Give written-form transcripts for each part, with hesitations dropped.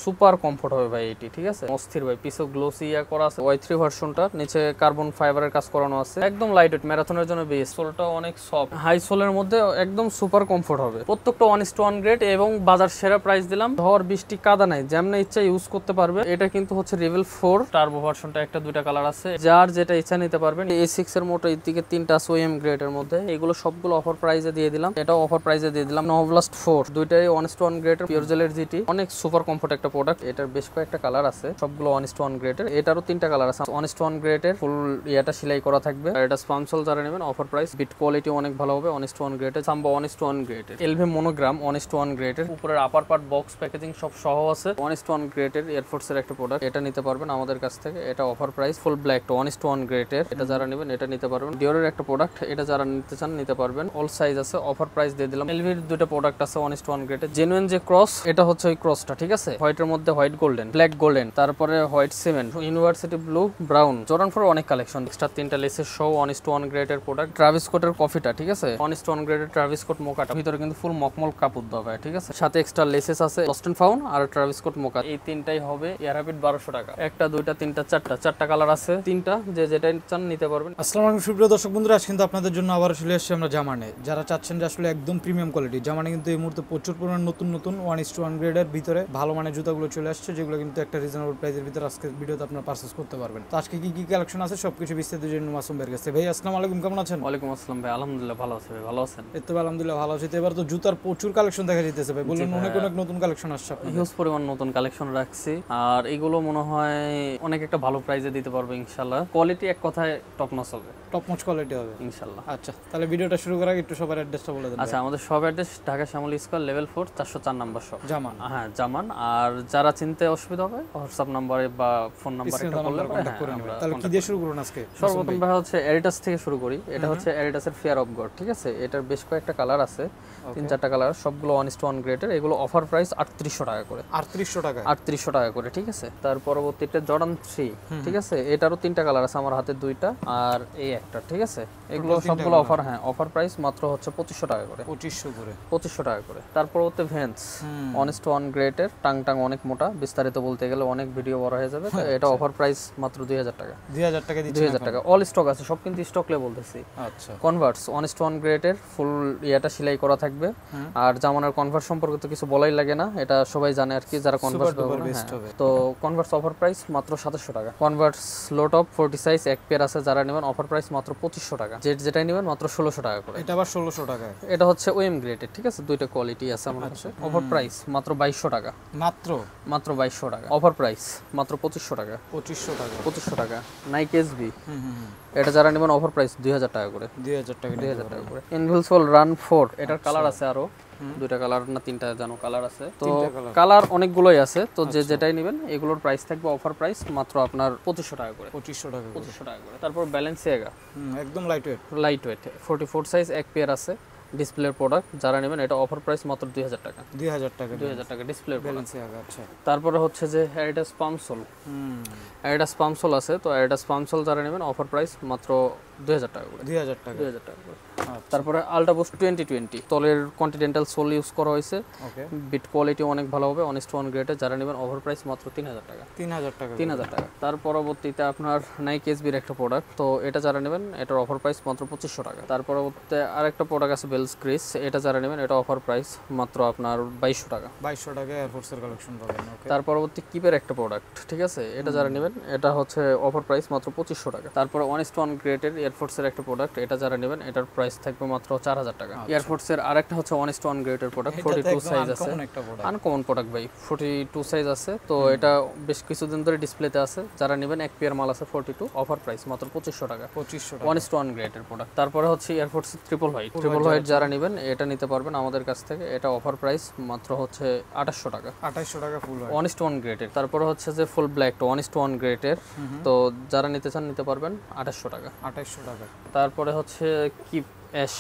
Super comfort হবে ভাই এটি, ঠিক আছে? অস্থির ভাই, পিছে গ্লোসি করা আছে, Y3 ভার্সনটা, নিচে কার্বন ফাইবারের কাজ করানো আছে, একদম লাইট ওয়েট, ম্যারাথনের জন্য বেস্ট। সোলটা অনেক সফট, হাই সোলের মধ্যে একদম সুপার কমফোর্ট হবে। প্রত্যেকটা 1:1 গ্রেড এবং বাজার সেরা প্রাইস দিলাম। ঝড় বৃষ্টি কাদা নাই, যেমন ইচ্ছা ইউজ করতে পারবে। এটা কিন্তু হচ্ছে রেভেল 4 টার্বো ভার্সনটা, একটা দুইটা কালার আছে, যার যেটা ইচ্ছা নিতে পারবেন। A6 এর মোটর এদিকে 3টা আছে OEM গ্রেডের মধ্যে, এগুলো সবগুলো অফার প্রাইসে দিয়ে দিলাম। এটাও অফার প্রাইসে দিয়ে দিলাম। নোভালাস্ট 4 দুইটাই 1:1 গ্রেডের পিওর জেলের জিটি, অনেক সুপার কমফোর্ট একটা প্রোডাক্ট। এটার বেশ কয়েকটা কালার আছে, সবগুলো 1:1 গ্রেডের। এটারও 3টা কালার আছে, 1:1 গ্রেডের ফুল ইয়াটা সেলাই করা থাকবে। আর এটা স্পামসল যারা নেবেন অফার প্রাইস, বিট কোয়ালিটি অনেক ভালো হবে, 1:1 গ্রেডের। সাম্বা 1:1 গ্রেডের, এলভে মনোগ্রাম 1:1 গ্রেডের, উপরের আপার পার্ট বক্স প্যাকেজিং সব সহ আছে, 1:1 গ্রেডের এয়ারফোর্স এর একটা প্রোডাক্ট। এটা নিতে পারবেন আমাদের কাছ থেকে, এটা অফার প্রাইস। ফুল ব্ল্যাক 1:1 গ্রেডের, এটা যারা নেবেন এটা নিতে পারবেন। ডিওরের একটা প্রোডাক্ট, এটা যারা নিতে চান নিতে পারবেন, অল সাইজ আছে, অফার প্রাইস দিয়ে দিলাম। এলভির দুটো প্রোডাক্ট আছে 1:1 গ্রেডের, জেনুইন যে ক্রস, এটা হচ্ছে ওই ক্রসটা, ঠিক আছে? হোয়াইটের মধ্যে হোয়াইট গোল্ডেন, ব্ল্যাক গোল্ডেন, তারপরে white cement, university blue, brown, Jordan 4 অনেক কালেকশন, এক্সট্রা 3টা লেসের সহ 1:1 গ্রেডের প্রোডাক্ট। ট্রাভিস স্কটের কফিটা, ঠিক আছে? 1:1 গ্রেডের ট্রাভিস স্কট মোকাটা, ভিতরে কিন্তু ফুল মকমল কাপড় দেওয়া হয়, ঠিক আছে? সাথে এক্সট্রা লেসেস আছে, লস্ট এন্ড ফাউন্ড আর ট্রাভিস স্কট মোকা, এই তিনটাই হবে এয়ার হ্যাবিট 1200 টাকা। একটা দুইটা তিনটা চারটা কালার আছে, তিনটা যে যেটা চান নিতে পারবেন। আসসালামু আলাইকুম সুপ্রিয় দর্শক বন্ধুরা, আজ কিন্তু আপনাদের জন্য আবার চলে এসেছি আমরা জামানে। যারা চাচ্ছেন যে আসলে একদম প্রিমিয়াম কোয়ালিটি, জামানে কিন্তু এই মুহূর্তে প্রচুর পরিমাণ নতুন 1:1 গ্রেডের ভিতরে ভালো মানের জুতাগুলো চলে আসছে, যেগুলো কিন্তু একটা রিজনেবল প্রাইসের ভিতরে আজকে ভিডিওতে আপনারা পারচেজ করতে পারবেন। তো আজকে কি কি কালেকশন আছে সবকিছু বিস্তারিত জেনে মাসুম ভাইয়ের কাছে। ভাই আসসালামু আলাইকুম, কেমন আছেন? ওয়ালাইকুম আসসালাম ভাই, আলহামদুলিল্লাহ ভালো আছি ভাই, ভালো আছেন? এই তো আলহামদুলিল্লাহ ভালো আছি। তো এবার তো জুতার প্রচুর কালেকশন দেখা যাইতেছে ভাই, বলুন অনেক নতুন কালেকশন আসছে আপনাদের। হিউজ পরিমাণ নতুন কালেকশন রাখছি, আর এগুলো মনে হয় অনেক একটা ভালো প্রাইসে দিতে পারবো ইনশাআল্লাহ। কোয়ালিটি এক কথায় টপ নচ হবে, টপ নচ কোয়ালিটি হবে ইনশাআল্লাহ। আচ্ছা, তাহলে ভিডিওটা শুরু করার আগে একটু সবার অ্যাড্রেসটা বলে দেন। আচ্ছা, আমাদের সব address Dhaka Shyamoli square level 4 404 number shop, Zaman. হ্যাঁ জামান। আর যারা চিনতে অসুবিধা হবে হোয়াটসঅ্যাপ নাম্বারে বা ফোন নাম্বারে একটা বললে কন্টাক্ট করে নেবেন। তাহলে কি দিয়ে শুরু করুন আজকে? সর্বপ্রথম ভাই হচ্ছে এডিডাস থেকে শুরু করি। এটা হচ্ছে এডিডাসের ফিয়ার অফ গড, ঠিক আছে? এটার বেশ কয়েকটা কালার আছে, 3-4টা কালার, সবগুলো 1:1 গ্রেডের। এগুলো অফার প্রাইস 3800 টাকা করে, 3800 টাকা, 3800 টাকা করে, ঠিক আছে? তার পরবর্তীতে জর্ডান 3, ঠিক আছে? এটারও 3টা কালার আছে, আমার হাতে 2টা আর এই একটা, ঠিক আছে? এগুলো সবগুলো অফার, হ্যাঁ অফার প্রাইস মাত্র হচ্ছে 2500 টাকা করে, 2500 টাকা করে। তার পরবর্তী ভেন্স 1:1 গ্রেডের, টাং অনেক মোটা, বিস্তারিত বলতে গেলে অনেক ভিডিও বড় হয়ে যাবে। এটা অফার প্রাইস মাত্র 2000 টাকা, 2000 টাকা। অল স্টক আছে, সব কিন্তু স্টক লে বলতেছি। আচ্ছা, কনভার্স 1:1 গ্রেডের ফুল ইয়াটা সেলাই করা থাকবে। আর জামানার কনভার্স সম্পর্কে তো কিছু বলাই লাগে না, এটা সবাই জানে আর কি, যারা কনভার্স ব্যবহার করে। তো কনভার্স অফার প্রাইস মাত্র 2700 টাকা। কনভার্স লো টপ 40 সাইজ এক পেয়ার আছে, যারা নেবেন অফার প্রাইস মাত্র 2500 টাকা। যেটাই নেবেন মাত্র 1600 টাকা করে। এটা আবার 1600 টাকা। এটা হচ্ছে ওএম গ্রেডের, ঠিক আছে? দুইটা কোয়ালিটি আছে আমার কাছে। অফার প্রাইস মাত্র 2200 টাকা, মাত্র 2200 টাকা। অফার প্রাইস মাত্র 2500 টাকা, 2500 টাকা। নাইকি এসবি, এটা যারা নেবেন অফার প্রাইস 2000 টাকা করে, 2000 টাকা করে। ইনভিলসিবল রান 4, এটার কালার আছে আরো 2টা কালার না 3টা জানো কালার আছে, তো কালার অনেকগুলোই আছে। তো যেটাই নেবেন এগুলোর প্রাইস থাকবে অফার প্রাইস মাত্র আপনার 2500 টাকা করে, 2500 টাকা করে। তারপর ব্যালেন্সিয়াগা একদম লাইট ওয়েট 44 সাইজ এক পেয়ার আছে, ডিসপ্লের প্রোডাক্ট, যারা নেবেন এটা অফার প্রাইস মাত্র 2000 টাকা, 2000 টাকা ডিসপ্লের ব্যালেন্সিয়াগা। আচ্ছা, তারপরে হচ্ছে যে অ্যাডিডাস পামসোল আছে, তো অ্যাডিডাস পামসোল যারা নেবেন অফার প্রাইস মাত্র 2000 টাকা করে, 2000 টাকা করে। তারপরে আল্ট্রাবুস্ট 2020 তলের কন্টিনেন্টাল সোল ইউজ করা হয়েছে, বিট কোয়ালিটি অনেক ভালো হবে, 1:1 গ্রেডের। যারা নেবেন অফার প্রাইস মাত্র 3000 টাকা, 3000 টাকা। তার পরবর্তীতে আপনার নাইকি এসবির একটা প্রোডাক্ট, তো এটা যারা নেবেন এটার অফার প্রাইস মাত্র 2500 টাকা। তার পরবর্তীতে আরেকটা প্রোডাক্ট আছে বেলস ক্রিস, এটা যারা নেবেন এটা অফার প্রাইস মাত্র আপনার 2200 টাকা, 2200 টাকা এয়ারফোর্সের কালেকশন পাবেন। তার পরবর্তী কিপের একটা প্রোডাক্ট, ঠিক আছে? এটা যারা নেবেন এটা হচ্ছে অফার প্রাইস মাত্র 2500 টাকা। তারপরে 1:1 গ্রেডের এয়ারফোর্সের একটা প্রোডাক্ট, এটা যারা নেবেন এটার প্রাইস থাকবে মাত্র 4000 টাকা। এয়ারফোর্সের আরেকটা হচ্ছে 1:1 গ্রেডের প্রোডাক্ট, 42 সাইজ আছে, আনকমন প্রোডাক্ট ভাই, 42 সাইজ আছে। তো এটা বেশ কিছুদিন ধরে ডিসপ্লেতে আছে, যারা নেবেন এক পেয়ার মাল আছে 42, অফার প্রাইস মাত্র 2500 টাকা, 1:1 গ্রেডের প্রোডাক্ট। তারপরে হচ্ছে এয়ারফোর্স ট্রিপল হোয়াইট যারা নেবেন এটা নিতে পারবেন আমাদের কাছ থেকে, এটা অফার প্রাইস মাত্র হচ্ছে 2800 টাকা, 2800 টাকা ফুল 1:1 গ্রেডের। তারপরে হচ্ছে যে ফুল ব্ল্যাক 1:1 গ্রেডের, তো যারা নিতে চান নিতে পারবেন 2800 টাকা, 2800 টাকা। তারপরে হচ্ছে অ্যাশ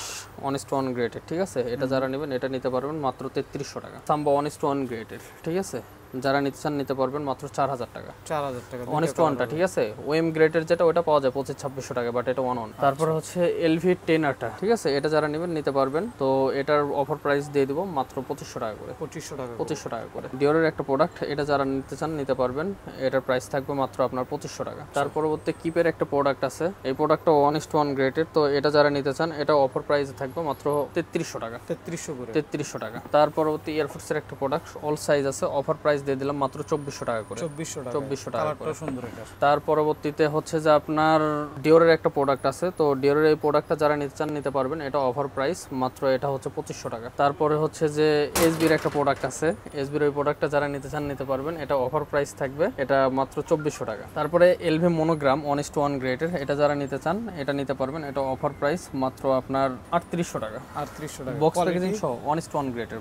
1:1 গ্রেডের, ঠিক আছে, এটা যারা নেবেন এটা নিতে পারবেন মাত্র 3300 টাকা। সাম্বা 1:1 গ্রেডের, ঠিক আছে, যারা নিতে চান নিতে পারবেন মাত্র 4000 টাকা। 4000 টাকা 1:1টা, ঠিক আছে। ওএম গ্রেডের যেটা ওটা পাওয়া যায় 2500-2600 টাকা, বাট এটা 1 তারপর হচ্ছে এলভি 10টা, ঠিক আছে, এটা যারা নেবেন নিতে পারবেন। তো এটার অফার প্রাইস দিয়ে দিব মাত্র 2500 টাকা করে। 2500 টাকা করে ডিওরের একটা প্রোডাক্ট, এটা যারা নিতে চান নিতে পারবেন। এটার প্রাইস থাকবে মাত্র আপনার 2500 টাকা। তার পরবর্তী কিপের একটা প্রোডাক্ট আছে, এই প্রোডাক্টটা 1:1 গ্রেডের, তো এটা যারা নিতে চান এটা অফার প্রাইস থাকবে মাত্র 3300 টাকা। 3300 টাকা। তার পরবর্তী এয়ারফোর্সের একটা প্রোডাক্ট, অল সাইজ আছে, অফার প্রাইস দিয়ে দিলাম মাত্র 2400 টাকা করে। 2400 টাকা করে। তার পরবর্তীতে হচ্ছে যে আপনার ডিওরের একটা প্রোডাক্ট আছে, তো ডিওরের এই প্রোডাক্টটা যারা নিতে চান নিতে পারবেন, এটা অফার প্রাইস মাত্র এটা হচ্ছে 2500 টাকা। তারপরে হচ্ছে যে এসবির একটা প্রোডাক্ট আছে, এসবির ওই প্রোডাক্টটা যারা নিতে চান নিতে পারবেন, এটা অফার প্রাইস থাকবে এটা মাত্র 2400 টাকা। তারপরে এলভি মনোগ্রাম 1:1 গ্রেডের, এটা যারা নিতে চান এটা নিতে পারবেন, এটা অফার প্রাইস মাত্র আপনার 3800 টাকা। 3800 টাকা বক্স প্যাকেজিং সহ 1:1 গ্রেডের।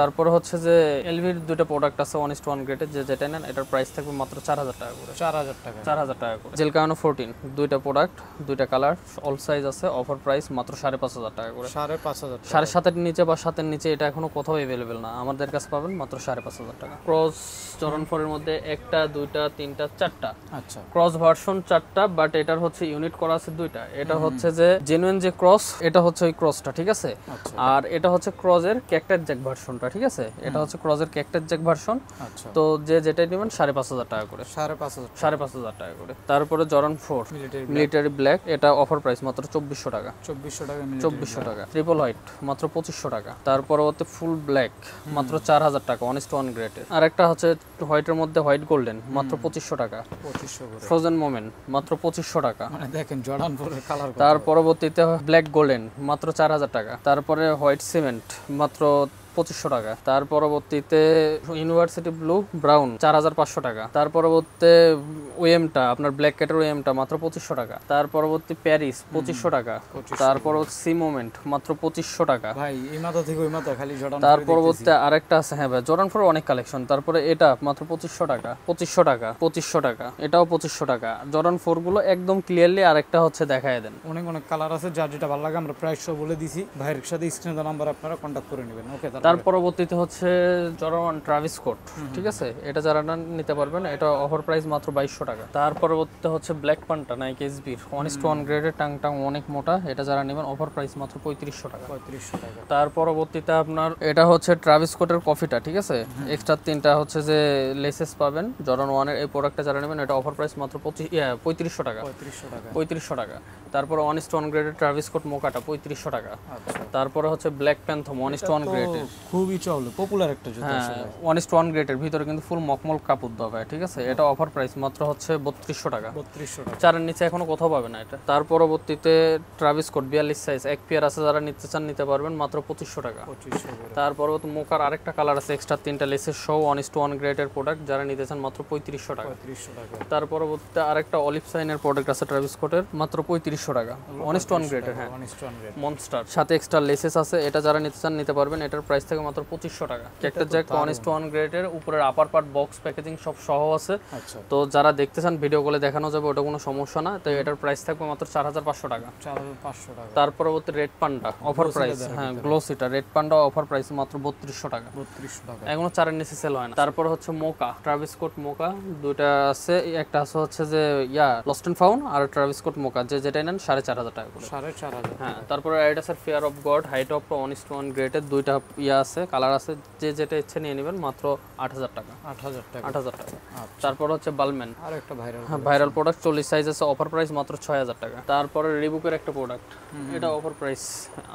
তারপরে হচ্ছে যে এলভির দুটো প্রোডাক্ট আছে 1:1 গ্রেডের, যেটা নেন এটার প্রাইস থাকবে মাত্র 4000 টাকা করে। 4000 টাকা করে। জেলকানো 14 দুইটা প্রোডাক্ট, দুইটা কালার, অল সাইজ আছে, অফার প্রাইস মাত্র 5500 টাকা করে। 5500, 7.5 নিচে বা 7 নিচে এটা এখনো কোথাও अवेलेबल না, আমাদের কাছে পাবেন মাত্র 5500 টাকা। ক্রস জর্ডান 4 এর মধ্যে একটা, দুইটা, তিনটা, চারটা, আচ্ছা, ক্রস ভার্সন 4টা, বাট এটার হচ্ছে ইউনিট করা আছে দুইটা। এটা হচ্ছে যে জেনুইন যে ক্রস, এটা হচ্ছে ওই ক্রসটা, ঠিক আছে, আর এটা হচ্ছে ক্রসের ক্যাক্টাস জ্যাক ভার্সনটা, ঠিক আছে, এটা হচ্ছে ক্রসের ক্যাক্টাস জ্যাক ভার্সন। আচ্ছা, তো যেটা নেবেন 5500 টাকা করে। 5500 টাকা করে। তারপরে জর্ডান 4 মিলিটারি ব্ল্যাক, এটা অফার প্রাইস মাত্র 2400 টাকা। 2400 টাকা। ট্রিপল হোয়াইট মাত্র 2500 টাকা। তারপরে হচ্ছে ফুল ব্ল্যাক মাত্র 4000 টাকা 1:1 গ্রেডের। আর একটা হচ্ছে হোয়াইটের মধ্যে হোয়াইট গোল্ডেন মাত্র 2500 টাকা। 2500 করে। ফ্রোজেন মোমেন্ট মাত্র 2500 টাকা। মানে দেখেন জর্ডান 4 এর কালার। তার পরবর্তীতে ব্ল্যাক গোল্ডেন মাত্র 4000 টাকা। তারপরে হোয়াইট সিমেন্ট মাত্র 2500 টাকা। তার পরবর্তীতে ইউনিভার্সিটি ব্লু ব্রাউন 4500 টাকা। তার পরবর্তীতে ওএমটা আপনার ব্ল্যাক ক্যাটের ওএমটা মাত্র 2500 টাকা। তার পরবর্তী প্যারিস 2500 টাকা। তারপর সি মোমেন্ট মাত্র 2500 টাকা। ভাই এই মাথা থেকে ওই মাথা খালি জর্ডান। তার পরবর্তীতে আরেকটা আছে, হ্যাঁ ভাই জর্ডান 4 অনেক কালেকশন। তারপরে এটা মাত্র 2500 টাকা। 2500 টাকা, 2500 টাকা, এটাও 2500 টাকা। জর্ডান 4 গুলো একদম ক্লিয়ারলি আরেকটা হচ্ছে দেখায় দেন। অনেক কালার আছে, যার যেটা ভালো লাগে আমরা প্রাইস সব বলে দিছি। ভাইয়ের সাথে স্ক্রিনে দেওয়া নাম্বার আপনারা কন্টাক্ট করে নেবেন। ওকে, তার পরবর্তীতে হচ্ছে জর্ডান ট্রাভিস স্কট, ঠিক আছে, এটা যারা নিতে পারবেন, এটা অফার প্রাইস মাত্র 2200 টাকা। তার পরবর্তীতে হচ্ছে ব্ল্যাক পান্টা নাইকি এসবির 1:1 গ্রেডের, টাং অনেক মোটা, এটা যারা নেবেন অফার প্রাইস মাত্র 3500 টাকা। 3500 টাকা। তার পরবর্তীতে আপনার এটা হচ্ছে ট্রাভিস স্কটের কফিটা, ঠিক আছে, এক্সট্রা তিনটা হচ্ছে যে লেসেস পাবেন জর্ডান 1 এর। এই প্রোডাক্টটা যারা নেবেন এটা অফার প্রাইস মাত্র 3500 টাকা। 3500 টাকা। তারপর 1:1 গ্রেডের ট্রাভিস স্কট মোকাটা 3500 টাকা। তারপরে হচ্ছে ব্ল্যাক প্যান্থম 1:1 গ্রেডের, খুবই চলে পপুলার একটা জুতা। 1:1 গ্রেডের ভিতরে কিন্তু ফুল মকমল কাপড় দেওয়া হয়, ঠিক আছে, এটা অফার প্রাইস মাত্র হচ্ছে 3200 টাকা। 3200 টাকা। চারের নিচে এখনো কোথাও পাবে না এটা। তার পরবর্তীতে ট্রাভিস স্কট 42 সাইজ এক পেয়ার আছে, যারা নিতে চান নিতে পারবেন মাত্র 2500 টাকা। 2500। তার পরবর্তী মোকার আরেকটা কালার আছে এক্সট্রা তিনটা লেসের সহ 1:1 গ্রেডের প্রোডাক্ট, যারা নিতে চান মাত্র 3500 টাকা। 3500 টাকা। তার পরবর্তীতে আরেকটা অলিভ সাইনের প্রোডাক্ট আছে ট্রাভিস স্কটের, মাত্র 3500 টাকা। 1:1 গ্রেডের, হ্যাঁ, মনস্টার সাথে এক্সট্রা লেসেস আছে, এটা যারা নিতে চান নিতে পারবেন, এটার প্রাইস থেকে মাত্র 2500 টাকা। ক্যাক্টাস জ্যাক 1:1 গ্রেডের, উপরের আপার পার্ট বক্স প্যাকেজিং সব সহ আছে। তো যারা দেখতে চান ভিডিও কলে দেখানো যাবে, ওটা কোনো সমস্যা না। তো এটার প্রাইস থাকবে মাত্র 4500 টাকা। 4500 টাকা। তার পরবর্তী রেড পান্ডা অফার প্রাইস, হ্যাঁ গ্লোসিটা রেড পান্ডা অফার প্রাইস মাত্র 3200 টাকা। 3200 টাকা। এখনো চারের নিচে সেল হয় না। তারপর হচ্ছে মোকা ট্রাভিস স্কট মোকা দুইটা আছে, একটা আছে হচ্ছে যে লস্ট এন্ড ফাউন্ড, আর ট্রাভিস স্কট মোকা যেটাই নেন 4500 টাকা করে। 4500, হ্যাঁ। তারপরে অ্যাডিডাসের fear of god height of 1:1 গ্রেডের দুইটা আছে, কালার আছে, যেটা ইচ্ছে নিয়ে নেবেন মাত্র 8000 টাকা। 8000 টাকা। 8000 টাকা। তারপর হচ্ছে বালম্যান আর একটা ভাইরাল প্রোডাক্ট 40 সাইজ আছে, অফার প্রাইস মাত্র 6000 টাকা। তারপরে রিবুকের একটা প্রোডাক্ট, এটা অফার প্রাইস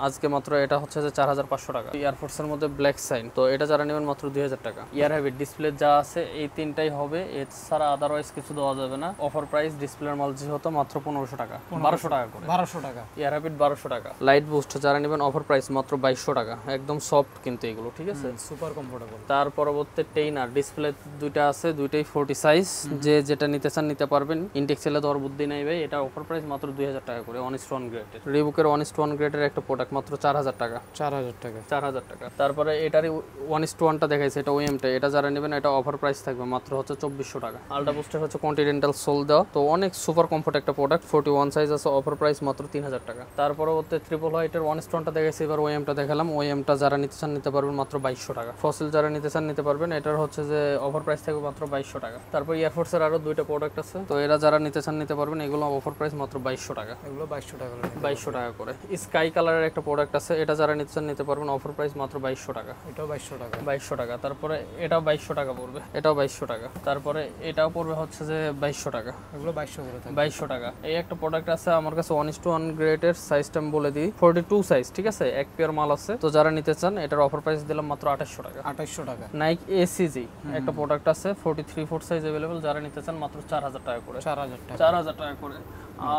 আজকে মাত্র এটা হচ্ছে যে 4500 টাকা। এয়ারফোর্সের মধ্যে ব্ল্যাক সাইন, তো এটা যারা নেবেন মাত্র 2000 টাকা। ইয়ার হ্যাবিট ডিসপ্লে যা আছে এই তিনটাই হবে, এছাড়া আদারওয়াইজ কিছু দেওয়া যাবে না। অফার প্রাইস ডিসপ্লের মাল যেহেতু মাত্র 1500 টাকা। 1200 টাকা করে। 1200 টাকা। ইয়ার হ্যাবিট 1200 টাকা। লাইট বুস্ট যারা নেবেন অফার প্রাইস মাত্র 2200 টাকা। একদম সফট কিন্তু এগুলো, ঠিক আছে, সুপার কমফোর্টেবল। তার পরবর্তী টেইনার ডিসপ্লে দুইটা আছে, দুইটাই 40 সাইজ, যে যেটা নিতে চান নিতে পারবেন। ইনটেক সেলে দর বুদ্ধি নাই ভাই, এটা অফার প্রাইস মাত্র 2000 টাকা করে। 1:1 গ্রেডের রিবুকের 1:1 গ্রেডের একটা প্রোডাক্ট মাত্র 4000 টাকা। 4000 টাকা, 4000 টাকা। তারপরে এটারই 1:1টা দেখাইছে, এটা ওএমটা, এটা যারা নেবেন এটা অফার প্রাইস থাকবে মাত্র হচ্ছে 2400 টাকা। আলট্রা বুস্টার হচ্ছে কন্টিনেন্টাল সোল দেওয়া, তো অনেক সুপার কমফোর্ট একটা প্রোডাক্ট। 41 সাইজ আছে, অফার প্রাইস মাত্র 3000 টাকা। তার পরবর্তী ট্রিপল হোয়াইটের 1:1টা দেখাইছে, এবার ওএমটা দেখালাম। ওএমটা যারা নিতে চান নিতে পারবেন মাত্র 2200 টাকা। ফসিল যারা নিতে চান নিতে পারবেন, এটার হচ্ছে যে অফার প্রাইস থাকবে মাত্র 2200 টাকা। তারপর এয়ারফোর্সের আরো দুইটা প্রোডাক্ট আছে, তো এরা যারা নিতে চান নিতে পারবেন, এগুলো অফার প্রাইস মাত্র 2200 টাকা। এগুলো 2200 টাকা, 2200 টাকা করে। স্কাই কালারের একটা প্রোডাক্ট আছে, এটা যারা নিতে চান নিতে পারবেন, অফার প্রাইস মাত্র 2200 টাকা। এটাও 2200 টাকা, 2200 টাকা। তারপরে এটাও 2200 টাকা পড়বে, এটাও 2200 টাকা। তারপরে এটাও পড়বে হচ্ছে যে 2200 টাকা। এগুলো 2200 করে থাকে, 2200 টাকা। এই একটা প্রোডাক্ট আছে আমার কাছে 1:1 গ্রেডের, সাইজটা আমি বলে দিই 42 সাইজ, ঠিক আছে, এক পেয়ার মাল আছে। তো যারা নিতে চান এটার অফার প্রাইস দিলাম মাত্র 2800 টাকা। 2800 টাকা। নাইক এসিজি একটা প্রোডাক্ট আছে 43/4 সাইজ अवेलेबल, যারা নিতে চান মাত্র 4000 টাকা করে। 4000 টাকা, 4000 টাকা করে।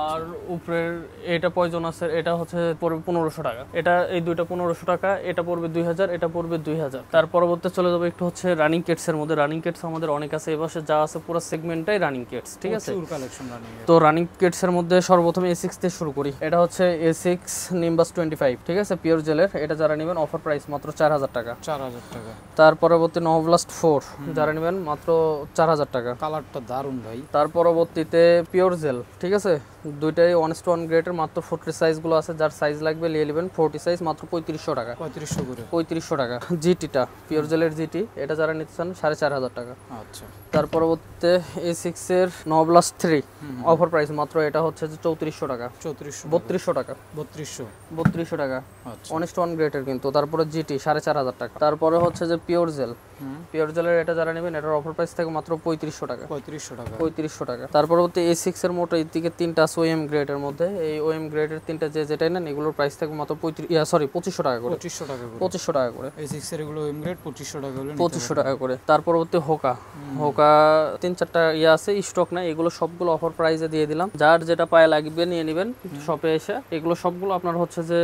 আর উপরের এটা পয়জন আছে, এটা হচ্ছে পড়বে 1500 টাকা। এটা এই দুইটা 1500 টাকা, এটা পড়বে 2000, এটা পড়বে 2000। তার পরবর্তী চলে যাবে একটু হচ্ছে রানিং কিটস এর মধ্যে। রানিং কিটস আমাদের অনেক আছে, এবছর যা আছে পুরো সেগমেন্টটাই রানিং কিটস, ঠিক আছে। প্রচুর কালেকশন রানিং। তো রানিং কিটস এর মধ্যে সর্বপ্রথমে A6 দিয়ে শুরু করি। এটা হচ্ছে A6 নিম্বাস 25, ঠিক আছে, পিওর জেলের। এটা যারা নেবেন অফার প্রাইস মাত্র 4000 টাকা। 4000 টাকা। তার পরবর্তী নোভাব্লাস্ট 4 যারা নেবেন মাত্র 4000 টাকা। কালারটা দারুণ ভাই। তার পরবর্তীতে পিওর জেল, ঠিক আছে, দুইটাই 1:1 গ্রেডের, মাত্র 40 সাইজগুলো আছে, যার সাইজ লাগবে নিয়ে নেবেন। 40 সাইজ মাত্র 3500 টাকা। 3500 করে, 3500 টাকা। জিটিটা পিওর জেলের জিটি, এটা যারা নিতে চান 4500 টাকা। আচ্ছা। তার পরবর্তীতে A6 এর নোভাব্লাস্ট 3 অফার প্রাইস মাত্র এটা হচ্ছে যে 3400 টাকা। 3200 টাকা। 3200 টাকা। আচ্ছা। 1:1 গ্রেডের কিন্তু। তারপরে জিটি 4500 টাকা। তারপরে হচ্ছে যে পিওর জেল, পিওর জেলের এটা যারা নেবেন এটার অফার প্রাইস থাকে মাত্র 3500 টাকা। 3500 টাকা। 3500 টাকা। তার পরবর্তী A6 এর মোট এই দিকে তিনটা আছে ওএম গ্রেডের মধ্যে। এই ওএম গ্রেডের তিনটা যে যেটাই নেন এগুলোর প্রাইস থাকে মাত্র 2500 টাকা করে। 2500 টাকা করে। 2500 টাকা করে। A6 এর এগুলো ওএম গ্রেড 2500 টাকা করে। 2500 টাকা করে। তার পরবর্তী হোকা 3-4টা আছে, স্টক নাই, এগুলো সবগুলো অফার প্রাইসে দিয়ে দিলাম। যার যেটা পায়ে লাগবে নিয়ে নেবেন শপে এসে। এগুলো সবগুলো আপনার হচ্ছে যে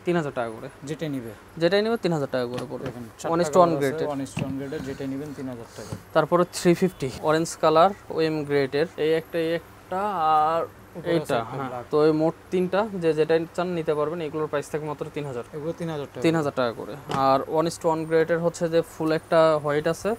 3000 টাকা করে। যেটাই নিবে 3000 টাকা করে পড়বে। 1:1 গ্রেডের যেটাই নিবেন 3000 টাকা। তারপরে 350 অরেঞ্জ কালার ওএম গ্রেডের, এই একটা আর এইটা, হ্যাঁ। তো এই মোট তিনটা যে যেটা চান নিতে পারবেন। এগুলোর প্রাইস থাকে মাত্র 3000। এগুলো 3000 টাকা। 3000 টাকা করে। আর 1:1 গ্রেডের হচ্ছে যে ফুল একটা হোয়াইট আছে,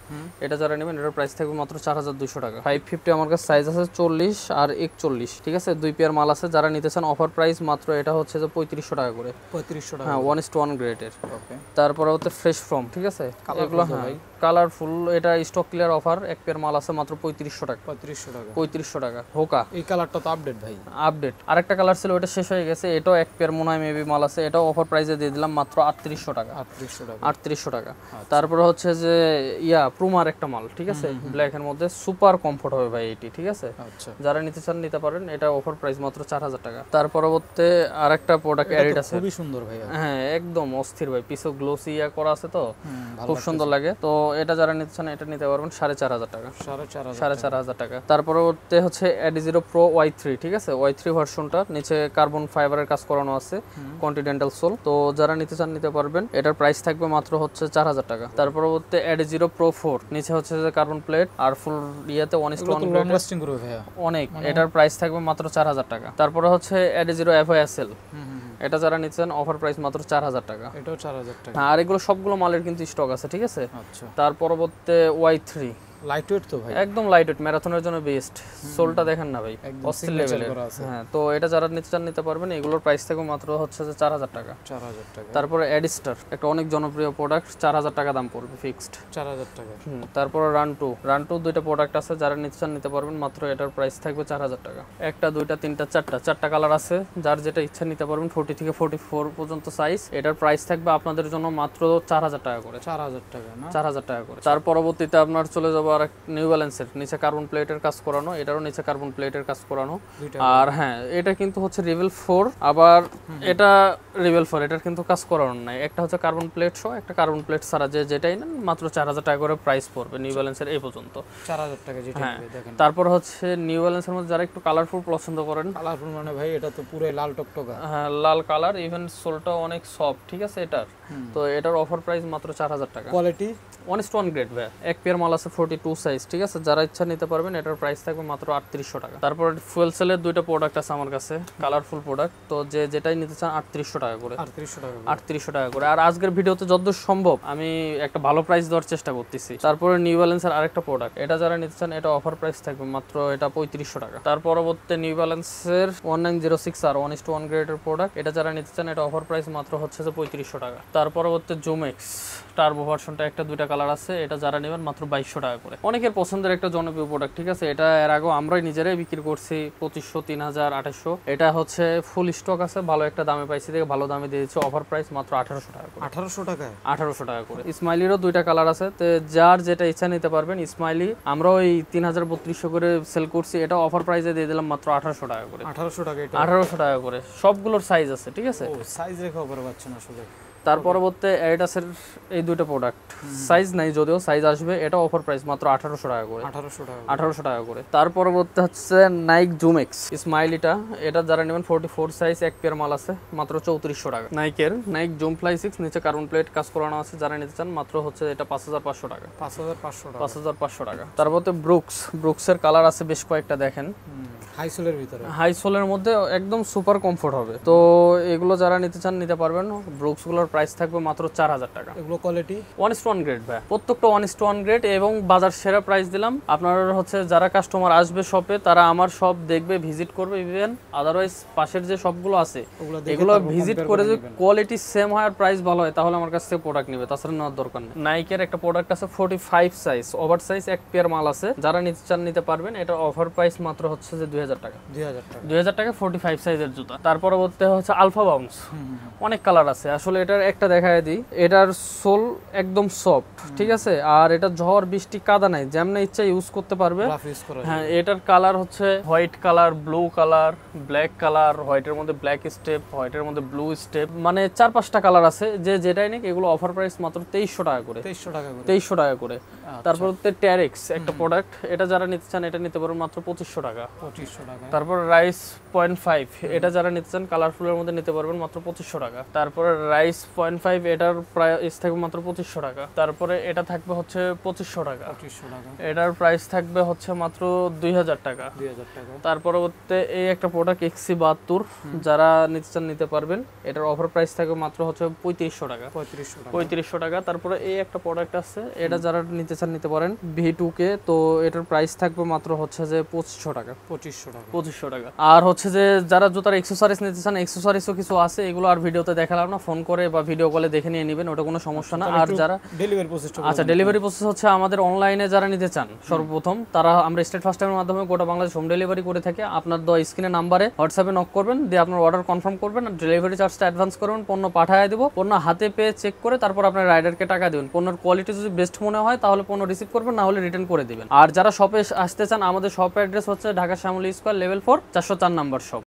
এটা যারা নেবেন এটার প্রাইস থাকবে মাত্র 4200 টাকা। 550 আমার কাছে সাইজ আছে 40 আর 41, ঠিক আছে, দুই পেয়ার মাল আছে। যারা নিতে চান অফার প্রাইস মাত্র এটা হচ্ছে যে 3500 টাকা করে। 3500 টাকা, হ্যাঁ, 1:1 গ্রেডের। ওকে। তারপরে হচ্ছে ফ্রেশ ফ্রম, ঠিক আছে, এগুলো হ্যাঁ কালারফুল। এটা স্টক ক্লিয়ার অফার, এক পেয়ার মাল আছে মাত্র 3500 টাকা। 3500 টাকা। হোকা এই কালারটা তো আপডেট ভাই, আপডেট। আরেকটা কালার ছিল ওটা শেষ হয়ে গেছে, এটাও এক পেয়ার মনে হয় মেবি মাল আছে, এটাও অফার প্রাইসে দিয়ে দিলাম মাত্র 3800 টাকা। 3800 টাকা। তারপরে হচ্ছে যে প্রুমার একটা মাল, ঠিক আছে, ব্ল্যাক এর মধ্যে সুপার কমফোর্ট হবে ভাই এটি, ঠিক আছে, যারা নিতে চান নিতে পারেন। এটা অফার প্রাইস মাত্র 4000 টাকা। তার পরবর্তীতে আরেকটা প্রোডাক্ট এডিট আছে, খুবই সুন্দর ভাই। হ্যাঁ, একদম অস্থির ভাই, পিছু গ্লোসি করা আছে, তো খুব সুন্দর লাগে। তো এটা যারা নিতে চান এটা নিতে পারবেন 4500 টাকা। 4500 টাকা। তারপরে হচ্ছে Adizero Pro Y3, ঠিক আছে, Y3 ভার্সনটা, নিচে কার্বন ফাইবারের কাজ করানো আছে, কন্টিনেন্টাল সোল। তো যারা নিতে চান নিতে পারবেন। এটার প্রাইস থাকবে মাত্র হচ্ছে 4000 টাকা। তার পরবর্তী Adizero Pro 4, নিচে হচ্ছে যে কার্বন প্লেট আর ফুল 1:1 অনেক। এটার প্রাইস থাকবে মাত্র 4000 টাকা। তারপরে হচ্ছে Adizero FISL, এটা যারা নিচ্ছেন অফার প্রাইস মাত্র 4000 টাকা। এটাও 4000 টাকা। আর এগুলো সবগুলো মালের কিন্তু স্টক আছে, ঠিক আছে। আচ্ছা। তার পরবর্তী Y3, লাইটওয়েট তো ভাই, একদম লাইটওয়েট, ম্যারাথনের জন্য বেস্ট। সোলটা দেখেন না ভাই, অস্থির লেভেলের। হ্যাঁ, তো এটা যারা নিতে চান নিতে পারবেন। এগুলোর প্রাইস থাকবে মাত্র হচ্ছে যে 4000 টাকা। 4000 টাকা। তারপরে অ্যাডিস্টার, একটা অনেক জনপ্রিয় প্রোডাক্ট, 4000 টাকা দাম পড়বে ফিক্সড। 4000 টাকা। তারপরে রান টু দুইটা প্রোডাক্ট আছে, যারা নিতে চান নিতে পারবেন। মাত্র এটার প্রাইস থাকবে 4000 টাকা। একটা, দুইটা, তিনটা, চারটা কালার আছে, যার যেটা ইচ্ছা নিতে পারবেন। 40 থেকে 44 পর্যন্ত সাইজ। এটার প্রাইস থাকবে আপনাদের জন্য মাত্র 4000 টাকা করে। 4000 টাকা না, 4000 টাকা করে। তার পরবর্তীতে আপনার চলে যাব আবার নিউ ব্যালেন্সের নিচে কার্বন প্লেটের কাজ করানো, এটারও নিচে কার্বন প্লেটের কাজ করানো। আর হ্যাঁ, এটা কিন্তু হচ্ছে রিভেল 4, আবার এটা রিভেল 4, এটার কিন্তু কাজ করানো নাই। একটা হচ্ছে কার্বন প্লেট সহ, একটা কার্বন প্লেট ছাড়া, যেটাই নেন মাত্র 4000 টাকা করে প্রাইস পড়বে নিউ ব্যালেন্সের এই পর্যন্ত। 4000 টাকা যেটা নেবে দেখেন। তারপর হচ্ছে নিউ ব্যালেন্সের মধ্যে যারা একটু কালারফুল পছন্দ করেন, কালারফুল মানে ভাই এটা তো পুরো লাল টকটকা। হ্যাঁ, লাল কালার, ইভেন সোলটাও অনেক সফট, ঠিক আছে এটার। তো এটার অফার প্রাইস মাত্র 4000 টাকা। কোয়ালিটি 1:1 গ্রেড ভাই, এক পেয়ার মাল আছে 42 সাইজ, ঠিক আছে। যারা ইচ্ছা নিতে পারবেন, এটার প্রাইস থাকবে মাত্র 3800 টাকা। তারপর ফুয়েল সেলের দুইটা প্রোডাক্ট আছে আমার কাছে, কালারফুল প্রোডাক্ট। তো যেটাই নিতে চান 3800 টাকা করে, 3800 টাকা করে। আর আজকের ভিডিওতে যতদূর সম্ভব আমি একটা ভালো প্রাইস দেওয়ার চেষ্টা করতেছি। তারপরে নিউ ব্যালেন্সের আরেকটা প্রোডাক্ট, এটা যারা নিতে চান এটা অফার প্রাইস থাকবে মাত্র এটা 3500 টাকা। তার পরবর্তী নিউ ব্যালেন্সের 1906 আর 1:1 গ্রেডের প্রোডাক্ট, এটা যারা নিতে চান এটা অফার প্রাইস মাত্র হচ্ছে যে 3500 টাকা। তার পরবর্তী জুমেক্স টার্বো ভার্সনটা, একটা দুইটা কালার আছে, এটা যারা নেবেন মাত্র 2200 টাকা করে। অনেকের পছন্দের একটা জনপ্রিয় প্রোডাক্ট, ঠিক আছে। এটা এর আগেও আমরাই নিজেরাই বিক্রি করছি 2500, 3000, 2800। এটা হচ্ছে ফুল স্টক আছে, ভালো একটা দামে পাইছি, থেকে ভালো দামে দিয়ে দিচ্ছি। অফার প্রাইস মাত্র 1800 টাকা করে। 1800 টাকায় 1800 টাকা করে। স্মাইলিরও দুইটা কালার আছে, তো যার যেটা ইচ্ছা নিতে পারবেন। স্মাইলি আমরা ওই 3200 করে সেল করছি, এটা অফার প্রাইসে দিয়ে দিলাম মাত্র 1800 টাকা করে। 1800 টাকা, এটা 1800 টাকা করে। সবগুলোর সাইজ আছে, ঠিক আছে। ও সাইজ রেখে অফার পাচ্ছেন আসলে। তার পরবর্তী এডিডাসের এই দুটো প্রোডাক্ট, সাইজ নাই যদিও, সাইজ আসবে। এটা অফার প্রাইস মাত্র 1800 টাকা করে। 1800 টাকা করে। তার পরবর্তী হচ্ছে নাইক জুমেক্স স্মাইলিটা, এটা যারা নেবেন 44 সাইজ, এক পেয়ার মাল আছে, মাত্র 3400 টাকা। নাইকের নাইক জুম ফ্লাই 6, নিচে কার্বন প্লেট কাজ করানো আছে, যারা নিতে চান মাত্র হচ্ছে এটা 5500 টাকা। 5500 টাকা। তারপরে ব্রুকসের কালার আছে বেশ কয়েকটা, দেখেন। হাই সোলের ভিতরে, হাই সোলের মধ্যে একদম সুপার কমফোর্ট হবে। তো এগুলো যারা নিতে চান নিতে পারবেন। ব্রুকসগুলোর প্রাইস থাকবে মাত্র 4000 টাকা। এগুলো কোয়ালিটি 1:1 গ্রেড ভাই, প্রত্যেকটা 1:1 গ্রেড এবং বাজার সেরা প্রাইস দিলাম। আপনার হচ্ছে যারা কাস্টমার আসবে শপে, তারা আমার শপ দেখবে, ভিজিট করবে। ইভেন আদারওয়াইজ পাশের যে শপগুলো আছে এগুলো ভিজিট করে যদি কোয়ালিটি সেম হয় আর প্রাইস ভালো হয়, তাহলে আমার কাছ থেকে প্রোডাক্ট নেবে, তাছাড়া নেওয়ার দরকার নেই। নাইকের একটা প্রোডাক্ট আছে 45 সাইজ, ওভার সাইজ, এক পেয়ার মাল আছে, যারা নিতে চান নিতে পারবেন। এটা অফার প্রাইস মাত্র হচ্ছে যে 2000 টাকা। 2000 টাকা 45 সাইজের জুতা। তার পরবর্তী হচ্ছে আলফা বাউন্স, অনেক কালার আছে আসলে। এটার একটা দেখায় দিই, এটার সোল একদম সফট, ঠিক আছে। আর এটা ঝড় বৃষ্টি কাদা নাই, যেমন ইচ্ছা ইউজ করতে পারবে। হ্যাঁ, এটার কালার হচ্ছে white colour, blue colour, black colour, হোয়াইটের মধ্যে ব্ল্যাক স্টেপ, হোয়াইটের মধ্যে ব্লু স্টেপ, মানে 4-5টা কালার আছে। যেটাই নিক এগুলো অফার প্রাইস মাত্র 2300 টাকা করে। 2300 টাকা করে। তারপর হচ্ছে ট্যারেক্স একটা প্রোডাক্ট, এটা যারা নিতে চান এটা নিতে পারবেন মাত্র 2500 টাকা। তারপর রাইস 0.5, এটা যারা নিতে চান কালারফুলের মধ্যে নিতে পারবেন মাত্র 2500 টাকা। তারপরে রাইস 0.5, এটার প্রাইস থাকবে মাত্র 2500 টাকা। তারপরে এটা থাকবে হচ্ছে 2500 টাকা। এটার প্রাইস থাকবে হচ্ছে মাত্র 2000 টাকা। তার পরবর্তীতে এই একটা প্রোডাক্ট XC72, যারা নিতে চান নিতে পারবেন। এটার অফার প্রাইস থাকবে মাত্র হচ্ছে 3500 টাকা। 3500 টাকা। তারপরে এই একটা প্রোডাক্ট আছে, এটা যারা নিতে চান নিতে পারেন, V2K। তো এটার প্রাইস থাকবে মাত্র হচ্ছে যে 2500 টাকা। 2500 টাকা। আর হচ্ছে যে যারা জুতার এক্সেসরিজ নিতে চান, এক্সেসরিজও কিছু আছে, এগুলো আর ভিডিওতে দেখালাম না, ফোন করে বা ভিডিও কলে দেখে নিয়ে নেবেন, ওটা কোনো সমস্যা না। আর যারা ডেলিভারি প্রসেস, আচ্ছা, ডেলিভারি প্রসেস হচ্ছে আমাদের অনলাইনে যারা নিতে চান সর্বপ্রথম, তারা আমরা স্টেট ফার্স্ট টাইমের মাধ্যমে গোটা বাংলাদেশ হোম ডেলিভারি করে থাকি। আপনার দেওয়া স্ক্রিনে নাম্বারে হোয়াটসঅ্যাপে নক করবেন, দিয়ে আপনার অর্ডার কনফার্ম করবেন, আর ডেলিভারি চার্জটা অ্যাডভান্স করবেন, পণ্য পাঠিয়ে দেবো। পণ্য হাতে পেয়ে চেক করে তারপর আপনার রাইডারকে টাকা দেবেন। পণ্যের কোয়ালিটি যদি বেস্ট মনে হয় তাহলে পণ্য রিসিভ করবেন, না হলে রিটার্ন করে দিবেন। আর যারা শপে আসতে চান, আমাদের শপ অ্যাড্রেস হচ্ছে Dhaka Shyamoli square, level 4, 404 number shop.